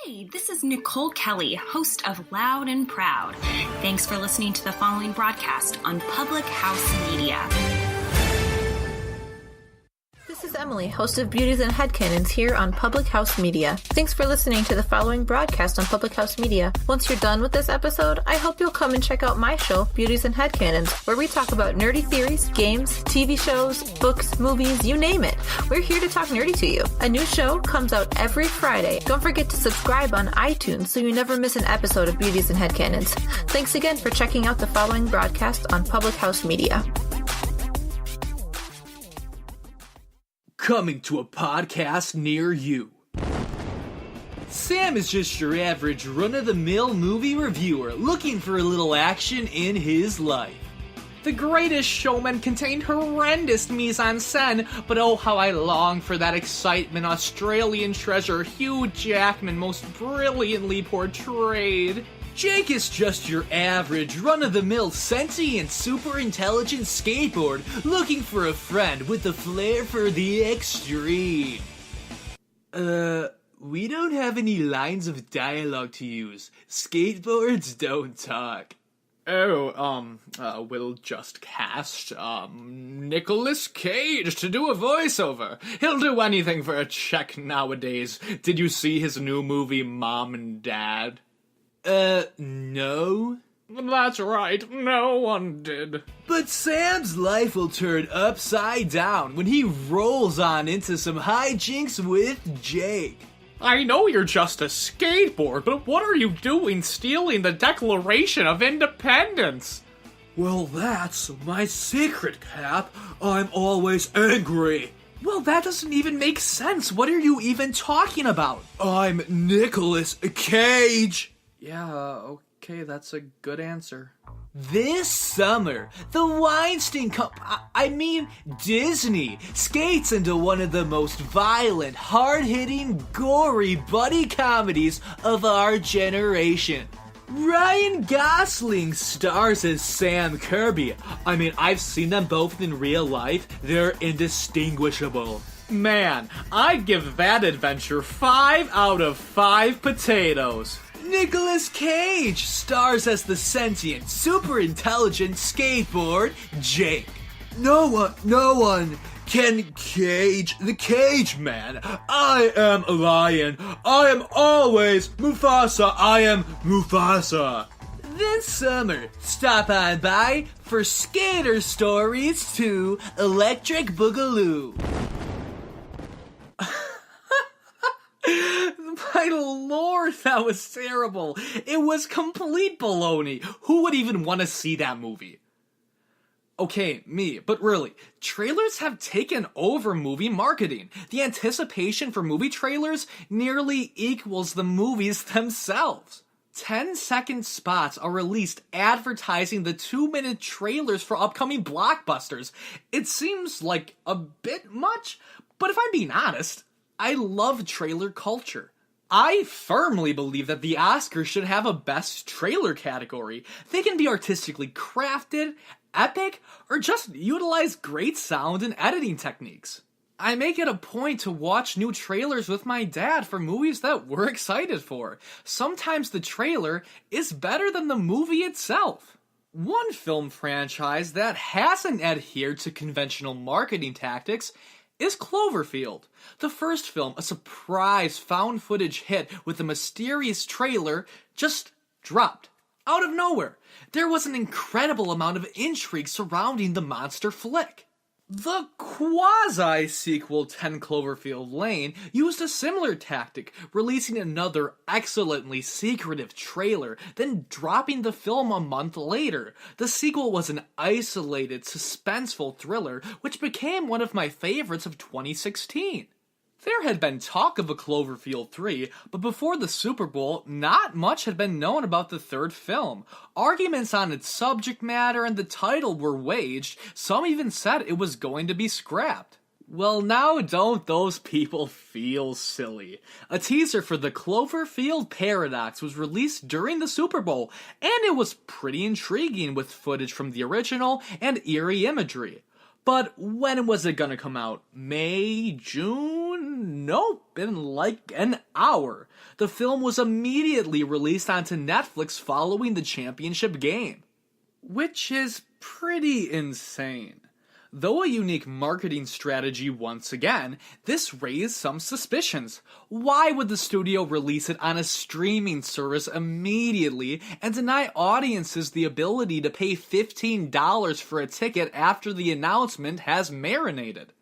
Hey, this is Nicole Kelly, host of Loud and Proud. Thanks for listening to the following broadcast on Public House Media. This is Emily, host of Beauties and Headcanons here on Public House Media. Thanks for listening to the following broadcast on Public House Media. Once you're done with this episode, I hope you'll come and check out my show, Beauties and Headcanons, where we talk about nerdy theories, games, TV shows, books, movies, you name it. We're here to talk nerdy to you. A new show comes out every Friday. Don't forget to subscribe on iTunes so you never miss an episode of Beauties and Headcanons. Thanks again for checking out the following broadcast on Public House Media. Coming to a podcast near you. Sam is just your average run-of-the-mill movie reviewer looking for a little action in his life. The Greatest Showman contained horrendous mise-en-scène, but oh how I long for that excitement Australian treasure Hugh Jackman most brilliantly portrayed. Jake is just your average, run-of-the-mill, sentient, super-intelligent skateboard looking for a friend with a flair for the extreme. We don't have any lines of dialogue to use. Skateboards don't talk. We'll just cast, Nicolas Cage to do a voiceover. He'll do anything for a check nowadays. Did you see his new movie, Mom and Dad? No? That's right, no one did. But Sam's life will turn upside down when he rolls on into some hijinks with Jake. I know you're just a skateboard, but what are you doing stealing the Declaration of Independence? Well, that's my secret, Cap. I'm always angry. Well, that doesn't even make sense. What are you even talking about? I'm Nicolas Cage. Yeah, okay, that's a good answer. This summer, the Weinstein Disney skates into one of the most violent, hard-hitting, gory buddy comedies of our generation. Ryan Gosling stars as Sam Kirby. I mean, I've seen them both in real life. They're indistinguishable. Man, I'd give that adventure 5 out of 5 potatoes. Nicolas Cage stars as the sentient, super intelligent skateboard, Jake. No one can cage the Cage Man. I am a lion. I am always Mufasa. I am Mufasa. This summer, stop on by for Skater Stories 2 Electric Boogaloo. My lord, that was terrible. It was complete baloney. Who would even want to see that movie? Okay, me, but really, trailers have taken over movie marketing. The anticipation for movie trailers nearly equals the movies themselves. 10-second spots are released advertising the 2-minute trailers for upcoming blockbusters. It seems like a bit much, but if I'm being honest, I love trailer culture. I firmly believe that the Oscars should have a best trailer category. They can be artistically crafted, epic, or just utilize great sound and editing techniques. I make it a point to watch new trailers with my dad for movies that we're excited for. Sometimes the trailer is better than the movie itself. One film franchise that hasn't adhered to conventional marketing tactics is Cloverfield. The first film, a surprise found footage hit with a mysterious trailer, just dropped. Out of nowhere. There was an incredible amount of intrigue surrounding the monster flick. The quasi-sequel 10 Cloverfield Lane used a similar tactic, releasing another excellently secretive trailer, then dropping the film a month later. The sequel was an isolated, suspenseful thriller, which became one of my favorites of 2016. There had been talk of a Cloverfield 3, but before the Super Bowl, not much had been known about the third film. Arguments on its subject matter and the title were waged. Some even said it was going to be scrapped. Well, now don't those people feel silly? A teaser for the Cloverfield Paradox was released during the Super Bowl, and it was pretty intriguing with footage from the original and eerie imagery. But when was it gonna come out? May? June? Nope, in like an hour. The film was immediately released onto Netflix following the championship game, which is pretty insane. Though a unique marketing strategy once again, this raised some suspicions. Why would the studio release it on a streaming service immediately and deny audiences the ability to pay $15 for a ticket after the announcement has marinated?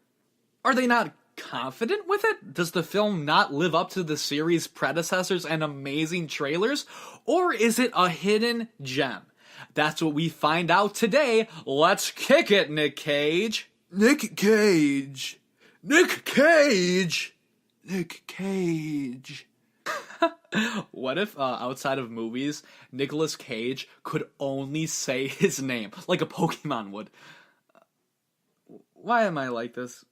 Are they not confident with it? Does the film not live up to the series' predecessors and amazing trailers? Or is it a hidden gem? That's what we find out today. Let's kick it, Nick Cage. Nick Cage. Nick Cage. Nick Cage. What if, outside of movies, Nicolas Cage could only say his name, like a Pokemon would? Why am I like this?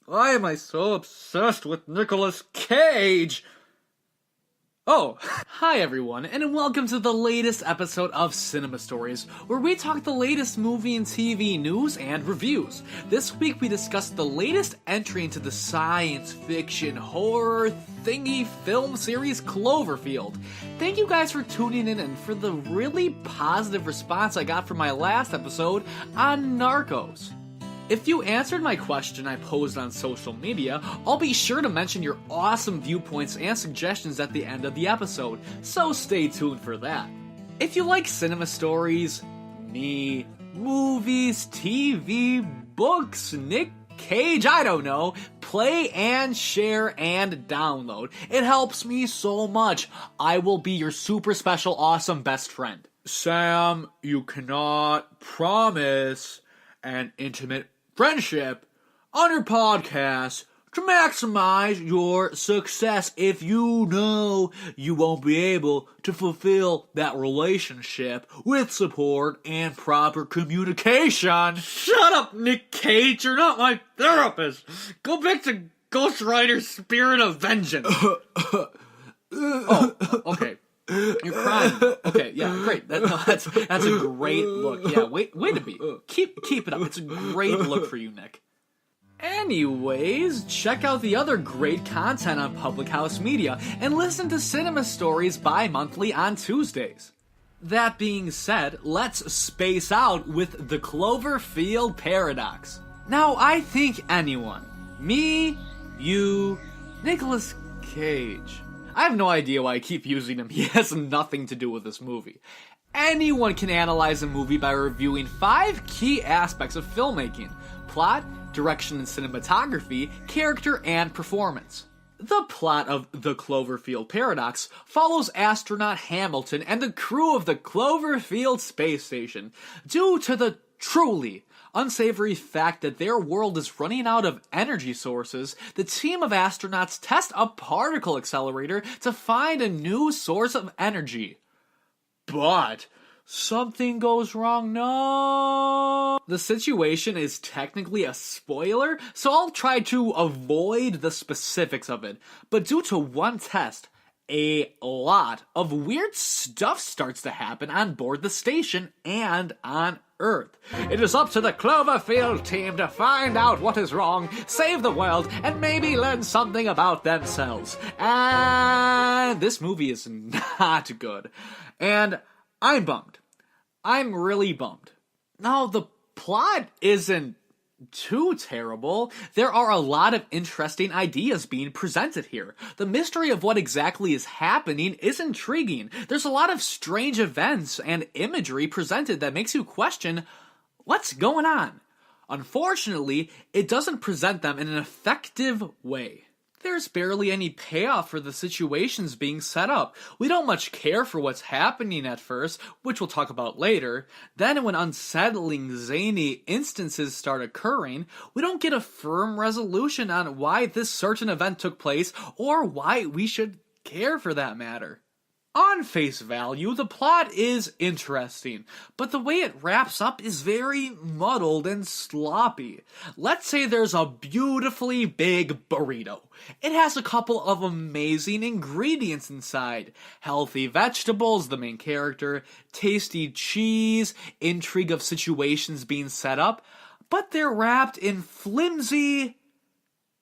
Why am I so obsessed with Nicolas Cage? Oh, hi everyone, and welcome to the latest episode of Cinema Stories, where we talk the latest movie and TV news and reviews. This week we discuss the latest entry into the science fiction horror thingy film series Cloverfield. Thank you guys for tuning in and for the really positive response I got from my last episode on Narcos. If you answered my question I posed on social media, I'll be sure to mention your awesome viewpoints and suggestions at the end of the episode, so stay tuned for that. If you like cinema stories, me, movies, TV, books, Nick Cage, I don't know, play and share and download. It helps me so much. I will be your super special awesome best friend. Sam, you cannot promise an intimate friendship on your podcast to maximize your success if you know you won't be able to fulfill that relationship with support and proper communication. Shut up, Nick Cage, you're not my therapist. Go back to Ghost Rider's Spirit of Vengeance. Oh, okay. You're crying. Okay, yeah, great. That's a great look. Yeah, way to be. Keep it up. It's a great look for you, Nick. Anyways, check out the other great content on Public House Media and listen to Cinema Stories bi-monthly on Tuesdays. That being said, let's space out with the Cloverfield Paradox. Now, I think anyone, me, you, Nicolas Cage, I have no idea why I keep using him. He has nothing to do with this movie. Anyone can analyze a movie by reviewing 5 key aspects of filmmaking: plot, direction and cinematography, character, and performance. The plot of The Cloverfield Paradox follows astronaut Hamilton and the crew of the Cloverfield space station due to the truly unsavory fact that their world is running out of energy sources. The team of astronauts test a particle accelerator to find a new source of energy. But something goes wrong. No! The situation is technically a spoiler, so I'll try to avoid the specifics of it. But due to one test, a lot of weird stuff starts to happen on board the station and on Earth. It is up to the Cloverfield team to find out what is wrong, save the world, and maybe learn something about themselves. And this movie is not good. And I'm bummed. I'm really bummed. Now, the plot isn't too terrible. There are a lot of interesting ideas being presented here. The mystery of what exactly is happening is intriguing. There's a lot of strange events and imagery presented that makes you question what's going on. Unfortunately, it doesn't present them in an effective way. There's barely any payoff for the situations being set up. We don't much care for what's happening at first, which we'll talk about later. Then when unsettling, zany instances start occurring, we don't get a firm resolution on why this certain event took place or why we should care for that matter. On face value, the plot is interesting, but the way it wraps up is very muddled and sloppy. Let's say there's a beautifully big burrito. It has a couple of amazing ingredients inside. Healthy vegetables, the main character, tasty cheese, intrigue of situations being set up, but they're wrapped in flimsy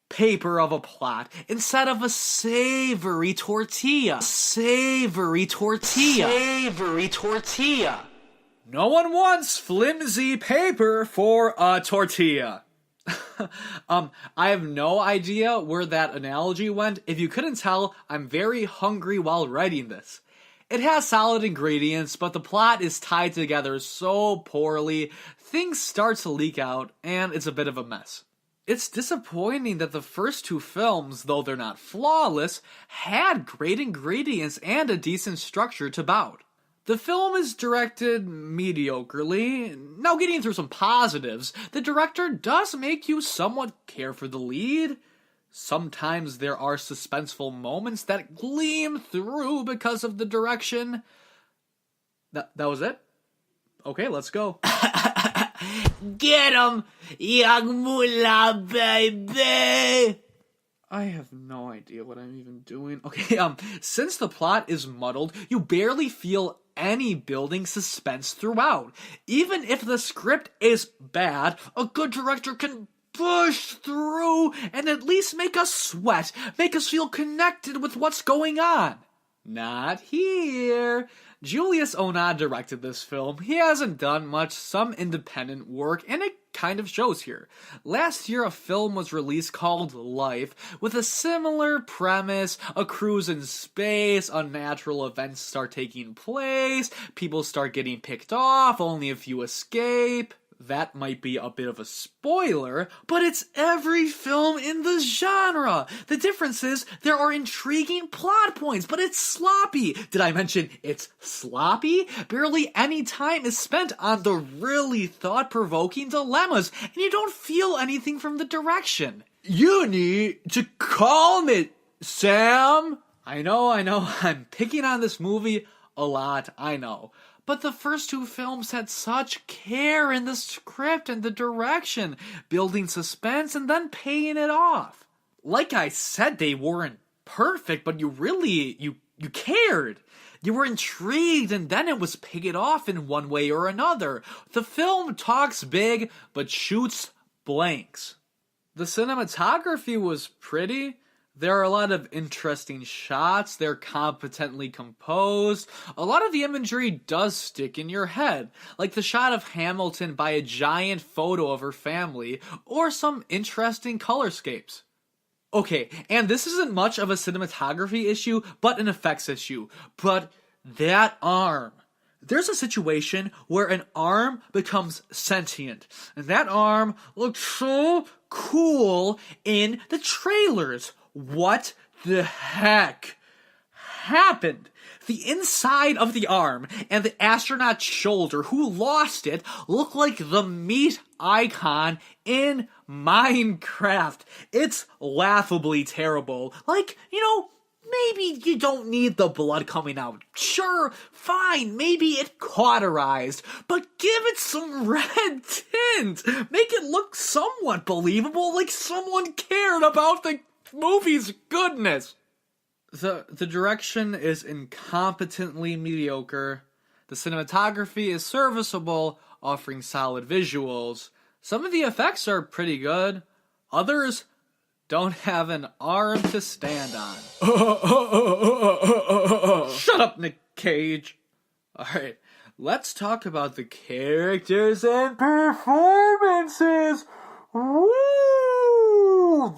paper of a plot instead of a savory tortilla. Savory tortilla. Savory tortilla. No one wants flimsy paper for a tortilla. I have no idea where that analogy went. If you couldn't tell, I'm very hungry while writing this. It has solid ingredients, but the plot is tied together so poorly, things start to leak out, and it's a bit of a mess. It's disappointing that the first two films, though they're not flawless, had great ingredients and a decent structure to bout. The film is directed mediocrely. Now, getting through some positives, the director does make you somewhat care for the lead. Sometimes there are suspenseful moments that gleam through because of the direction. That was it? Okay, let's go. Get him, young mullah, baby! I have no idea what I'm even doing. Okay, since the plot is muddled, you barely feel any building suspense throughout. Even if the script is bad, a good director can push through and at least make us sweat, make us feel connected with what's going on. Not here. Julius Onah directed this film. He hasn't done much, some independent work, and it kind of shows here. Last year, a film was released called Life, with a similar premise, a cruise in space, unnatural events start taking place, people start getting picked off, only a few escape. That might be a bit of a spoiler, but it's every film in the genre. The difference is there are intriguing plot points, but it's sloppy. Did I mention it's sloppy? Barely any time is spent on the really thought-provoking dilemmas, and you don't feel anything from the direction. You need to calm it, Sam. I know, I'm picking on this movie a lot, I know. But the first two films had such care in the script and the direction, building suspense and then paying it off. Like I said, they weren't perfect, but you cared. You were intrigued, and then it was paid off in one way or another. The film talks big, but shoots blanks. The cinematography was pretty. There are a lot of interesting shots, they're competently composed. A lot of the imagery does stick in your head, like the shot of Hamilton by a giant photo of her family, or some interesting colorscapes. Okay, and this isn't much of a cinematography issue, but an effects issue. But that arm. There's a situation where an arm becomes sentient, and that arm looks so cool in the trailers. What the heck happened? The inside of the arm and the astronaut's shoulder who lost it look like the meat icon in Minecraft. It's laughably terrible. Like, maybe you don't need the blood coming out. Sure, fine, maybe it cauterized, but give it some red tint. Make it look somewhat believable, like someone cared about the movie's goodness. The direction is incompetently mediocre. The cinematography is serviceable, offering solid visuals. Some of the effects are pretty good. Others don't have an arm to stand on. Shut up, Nick Cage. Alright, let's talk about the characters and performances. Woo!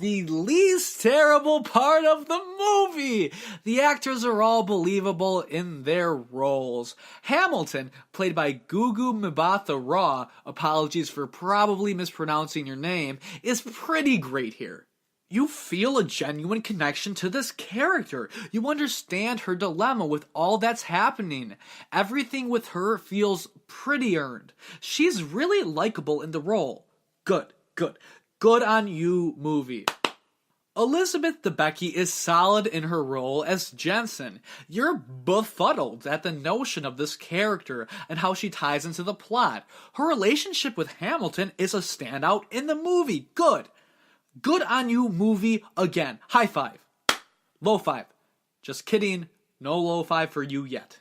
The least terrible part of the movie! The actors are all believable in their roles. Hamilton, played by Gugu Mbatha Raw, apologies for probably mispronouncing your name, is pretty great here. You feel a genuine connection to this character. You understand her dilemma with all that's happening. Everything with her feels pretty earned. She's really likable in the role. Good on you, movie. Elizabeth Debicki is solid in her role as Jensen. You're befuddled at the notion of this character and how she ties into the plot. Her relationship with Hamilton is a standout in the movie. Good on you, movie, again. High five. Low five. Just kidding. No low five for you yet.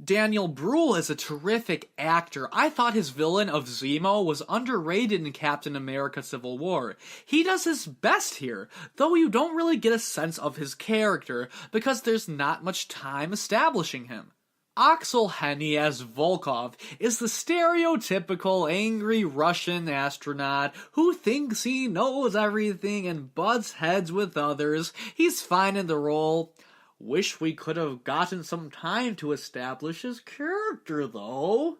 Daniel Bruhl is a terrific actor. I thought his villain of Zemo was underrated in Captain America Civil War. He does his best here, though you don't really get a sense of his character because there's not much time establishing him. Axel Henny as Volkov is the stereotypical angry Russian astronaut who thinks he knows everything and butts heads with others. He's fine in the role. Wish we could have gotten some time to establish his character, though.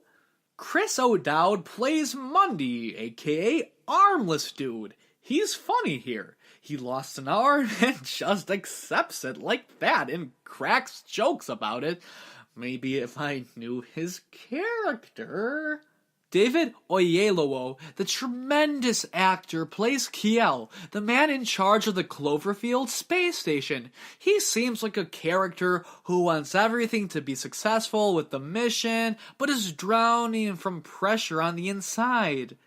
Chris O'Dowd plays Mundy, aka Armless Dude. He's funny here. He lost an arm and just accepts it like that and cracks jokes about it. Maybe if I knew his character. David Oyelowo, the tremendous actor, plays Kiel, the man in charge of the Cloverfield space station. He seems like a character who wants everything to be successful with the mission, but is drowning from pressure on the inside.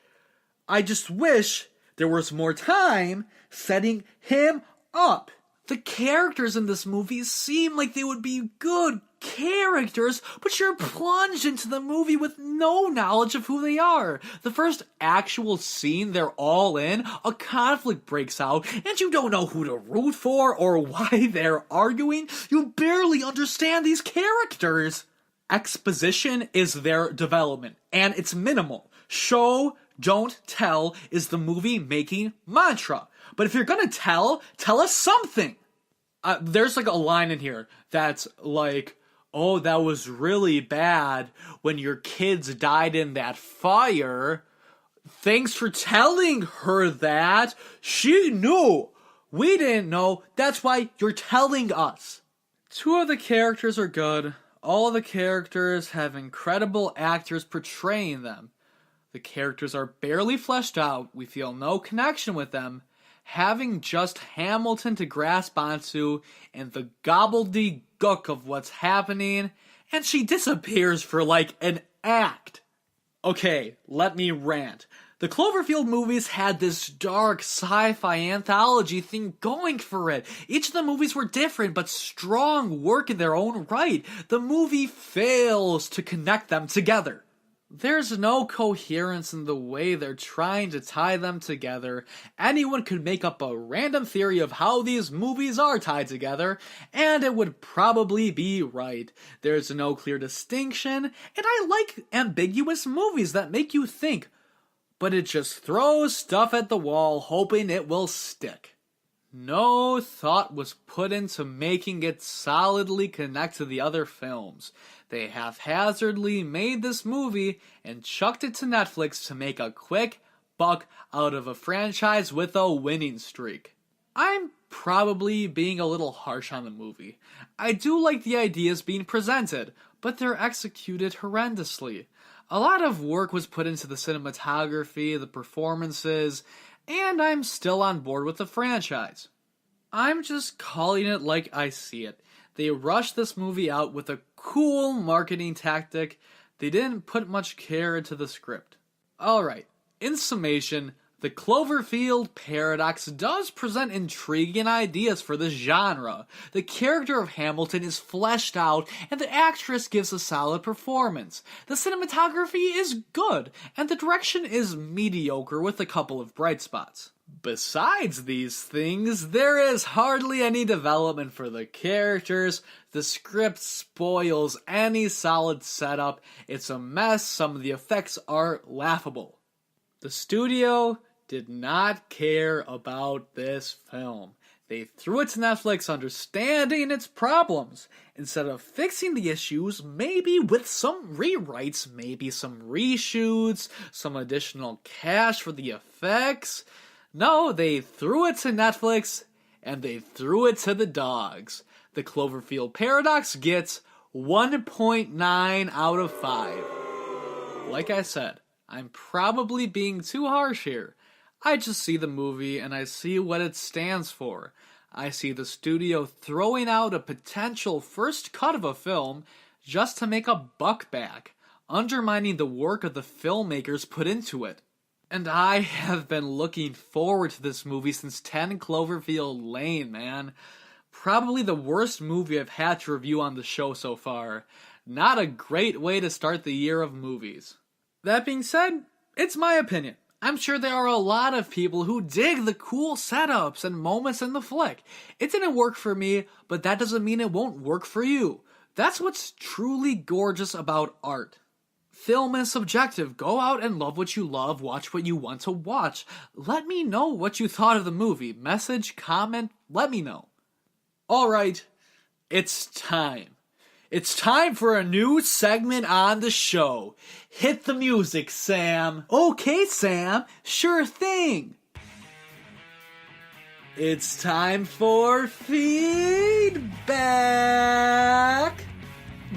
I just wish there was more time setting him up. The characters in this movie seem like they would be good characters, but you're plunged into the movie with no knowledge of who they are. The first actual scene they're all in, a conflict breaks out, and you don't know who to root for or why they're arguing. You barely understand these characters. Exposition is their development, and it's minimal. Show, don't tell is the movie making mantra. But if you're gonna tell us something. There's like a line in here that's like, oh, that was really bad when your kids died in that fire. Thanks for telling her that. She knew. We didn't know. That's why you're telling us. Two of the characters are good. All of the characters have incredible actors portraying them. The characters are barely fleshed out. We feel no connection with them. Having just Hamilton to grasp onto and the gobbledygook of what's happening, and she disappears for like an act. Okay, let me rant. The Cloverfield movies had this dark sci-fi anthology thing going for it. Each of the movies were different but strong work in their own right. The movie fails to connect them together. There's no coherence in the way they're trying to tie them together. Anyone could make up a random theory of how these movies are tied together, and it would probably be right. There's no clear distinction, and I like ambiguous movies that make you think, but it just throws stuff at the wall hoping it will stick. No thought was put into making it solidly connect to the other films. They haphazardly made this movie and chucked it to Netflix to make a quick buck out of a franchise with a winning streak. I'm probably being a little harsh on the movie. I do like the ideas being presented, but they're executed horrendously. A lot of work was put into the cinematography, the performances, and I'm still on board with the franchise. I'm just calling it like I see it. They rushed this movie out with a cool marketing tactic. They didn't put much care into the script. Alright, in summation, the Cloverfield Paradox does present intriguing ideas for the genre. The character of Hamilton is fleshed out, and the actress gives a solid performance. The cinematography is good, and the direction is mediocre with a couple of bright spots. Besides these things, there is hardly any development for the characters. The script spoils any solid setup. It's a mess. Some of the effects are laughable. The studio did not care about this film. They threw it to Netflix understanding its problems. Instead of fixing the issues, maybe with some rewrites, maybe some reshoots, some additional cash for the effects. No, they threw it to Netflix, and they threw it to the dogs. The Cloverfield Paradox gets 1.9 out of 5. Like I said, I'm probably being too harsh here. I just see the movie and I see what it stands for. I see the studio throwing out a potential first cut of a film just to make a buck back, undermining the work of the filmmakers put into it. And I have been looking forward to this movie since 10 Cloverfield Lane, man. Probably the worst movie I've had to review on the show so far. Not a great way to start the year of movies. That being said, it's my opinion. I'm sure there are a lot of people who dig the cool setups and moments in the flick. It didn't work for me, but that doesn't mean it won't work for you. That's what's truly gorgeous about art. Film is subjective. Go out and love what you love, watch what you want to watch. Let me know what you thought of the movie. Message, comment, let me know. Alright, it's time. It's time for a new segment on the show. Hit the music, Sam. Okay, Sam, sure thing. It's time for feedback.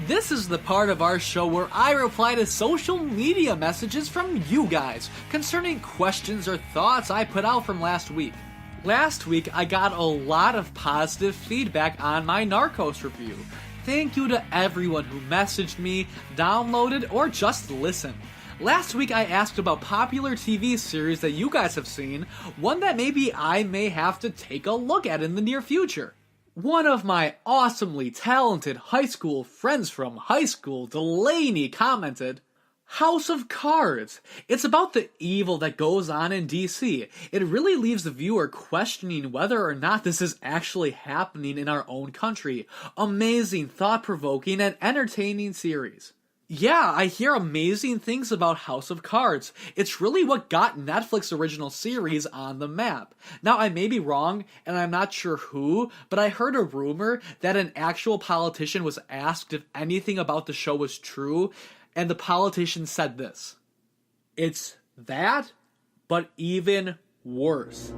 This is the part of our show where I reply to social media messages from you guys concerning questions or thoughts I put out from last week. Last week, I got a lot of positive feedback on my Narcos review. Thank you to everyone who messaged me, downloaded, or just listened. Last week I asked about popular TV series that you guys have seen, one that maybe I may have to take a look at in the near future. One of my awesomely talented high school friends from high school, Delaney, commented, House of Cards. It's about the evil that goes on in DC. It really leaves the viewer questioning whether or not this is actually happening in our own country. Amazing, thought-provoking, and entertaining series. Yeah, I hear amazing things about House of Cards. It's really what got Netflix original series on the map. Now, I may be wrong, and I'm not sure who, but I heard a rumor that an actual politician was asked if anything about the show was true, and the politician said this: "It's that, but even worse."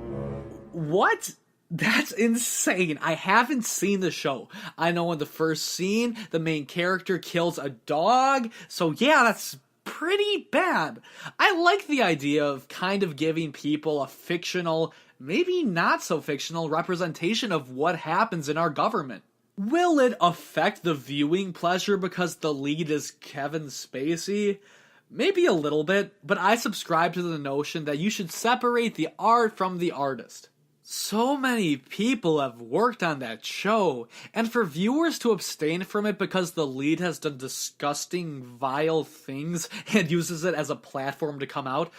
What? That's insane. I haven't seen the show. I know in the first scene, the main character kills a dog, so yeah, that's pretty bad. I like the idea of kind of giving people a fictional, maybe not so fictional, representation of what happens in our government. Will it affect the viewing pleasure because the lead is Kevin Spacey? Maybe a little bit, but I subscribe to the notion that you should separate the art from the artist. So many people have worked on that show, and for viewers to abstain from it because the lead has done disgusting, vile things and uses it as a platform to come out,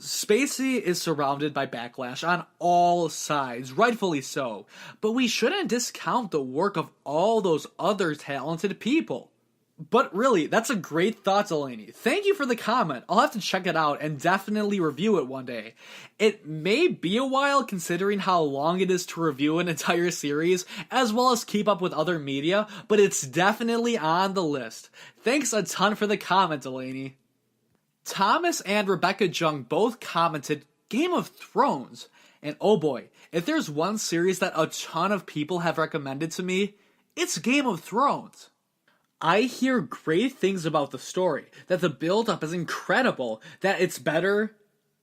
Spacey is surrounded by backlash on all sides, rightfully so, but we shouldn't discount the work of all those other talented people. But really, that's a great thought, Delaney. Thank you for the comment. I'll have to check it out and definitely review it one day. It may be a while considering how long it is to review an entire series, as well as keep up with other media, but it's definitely on the list. Thanks a ton for the comment, Delaney. Thomas and Rebecca Jung both commented Game of Thrones, and oh boy, if there's one series that a ton of people have recommended to me, it's Game of Thrones. I hear great things about the story, that the build-up is incredible, that it's better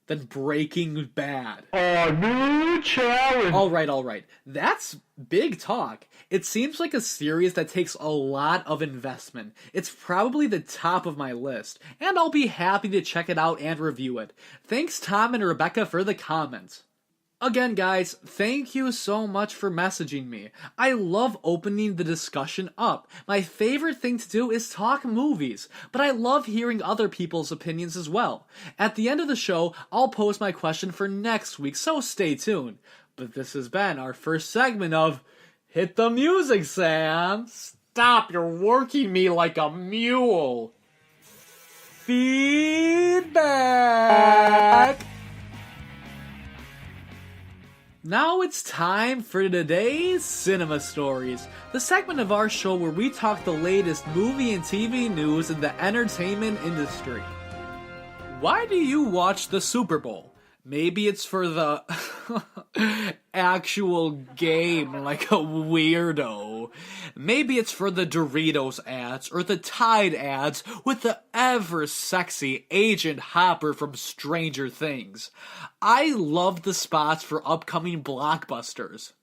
than Breaking Bad. A new challenge! Alright, that's big talk. It seems like a series that takes a lot of investment. It's probably the top of my list, and I'll be happy to check it out and review it. Thanks Tom and Rebecca for the comments. Again, guys, thank you so much for messaging me. I love opening the discussion up. My favorite thing to do is talk movies, but I love hearing other people's opinions as well. At the end of the show, I'll post my question for next week, so stay tuned. But this has been our first segment of Hit the Music, Sam. Stop, you're working me like a mule. Feedback. Now it's time for today's Cinema Stories, the segment of our show where we talk the latest movie and TV news in the entertainment industry. Why do you watch the Super Bowl? Maybe it's for the actual game, like a weirdo. Maybe it's for the Doritos ads or the Tide ads with the ever-sexy Agent Hopper from Stranger Things. I love the spots for upcoming blockbusters.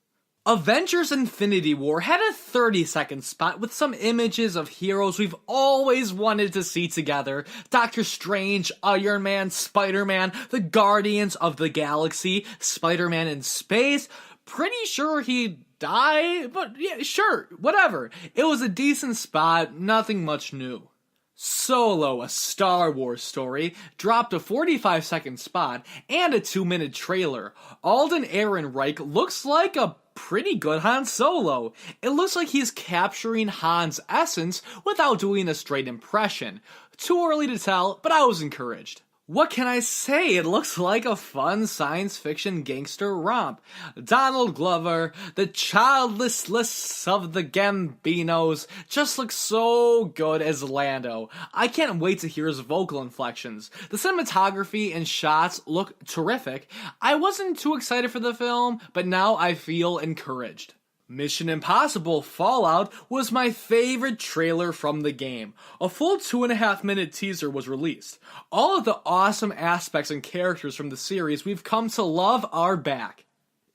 Avengers Infinity War had a 30-second spot with some images of heroes we've always wanted to see together. Doctor Strange, Iron Man, Spider-Man, the Guardians of the Galaxy, Spider-Man in space. Pretty sure he die, but yeah, sure, whatever. It was a decent spot, nothing much new. Solo, a Star Wars story, dropped a 45-second spot and a 2-minute trailer. Alden Ehrenreich looks like a pretty good Han Solo. It looks like he's capturing Han's essence without doing a straight impression. Too early to tell, but I was encouraged. What can I say? It looks like a fun science fiction gangster romp. Donald Glover, the childlessness of the Gambinos, just looks so good as Lando. I can't wait to hear his vocal inflections. The cinematography and shots look terrific. I wasn't too excited for the film, but now I feel encouraged. Mission Impossible Fallout was my favorite trailer from the game. A full 2.5-minute teaser was released. All of the awesome aspects and characters from the series we've come to love are back.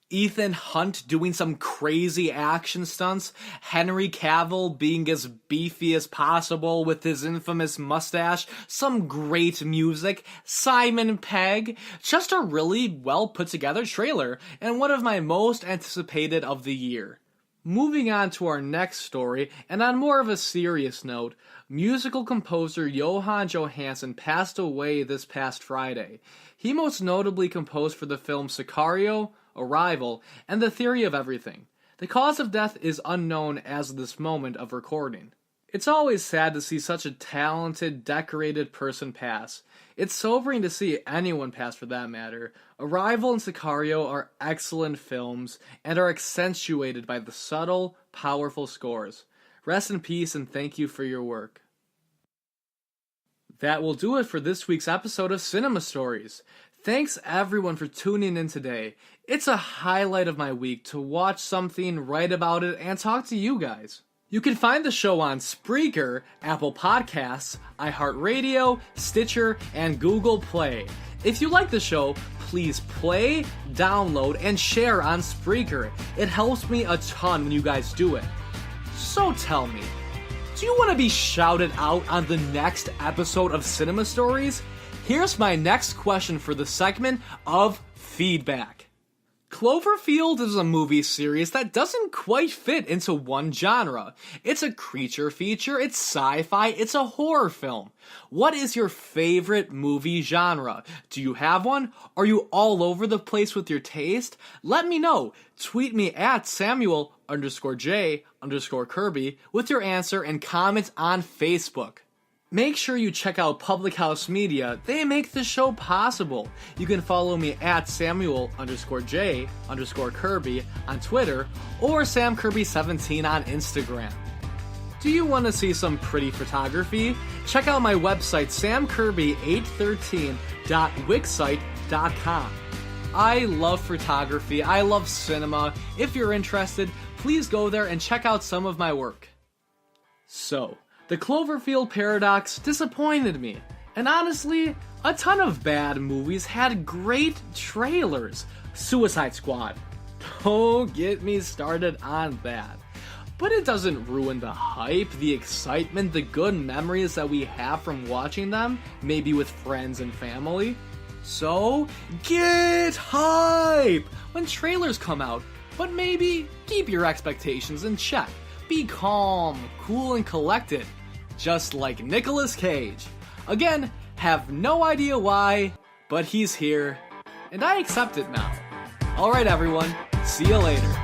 Ethan Hunt doing some crazy action stunts, Henry Cavill being as beefy as possible with his infamous mustache, some great music, Simon Pegg, just a really well put together trailer, and one of my most anticipated of the year. Moving on to our next story, and on more of a serious note, musical composer Johan Johansson passed away this past Friday. He most notably composed for the films Sicario, Arrival, and The Theory of Everything. The cause of death is unknown as of this moment of recording. It's always sad to see such a talented, decorated person pass. It's sobering to see anyone pass for that matter. Arrival and Sicario are excellent films and are accentuated by the subtle, powerful scores. Rest in peace and thank you for your work. That will do it for this week's episode of Cinema Stories. Thanks everyone for tuning in today. It's a highlight of my week to watch something, write about it, and talk to you guys. You can find the show on Spreaker, Apple Podcasts, iHeartRadio, Stitcher, and Google Play. If you like the show, please play, download, and share on Spreaker. It helps me a ton when you guys do it. So tell me, do you want to be shouted out on the next episode of Cinema Stories? Here's my next question for the segment of feedback. Cloverfield is a movie series that doesn't quite fit into one genre. It's a creature feature, it's sci-fi, it's a horror film. What is your favorite movie genre? Do you have one? Are you all over the place with your taste? Let me know. Tweet me at Samuel_J_Kirby with your answer and comment on Facebook. Make sure you check out Public House Media. They make the show possible. You can follow me at Samuel_J_Kirby on Twitter or SamKirby17 on Instagram. Do you want to see some pretty photography? Check out my website, samkirby813.wixsite.com. I love photography. I love cinema. If you're interested, please go there and check out some of my work. So, the Cloverfield Paradox disappointed me, and honestly, a ton of bad movies had great trailers. Suicide Squad. Don't get me started on that. But it doesn't ruin the hype, the excitement, the good memories that we have from watching them, maybe with friends and family. So, get hype when trailers come out, but maybe keep your expectations in check. Be calm, cool, and collected. Just like Nicolas Cage. Again, have no idea why, but he's here, and I accept it now. Alright everyone, see you later.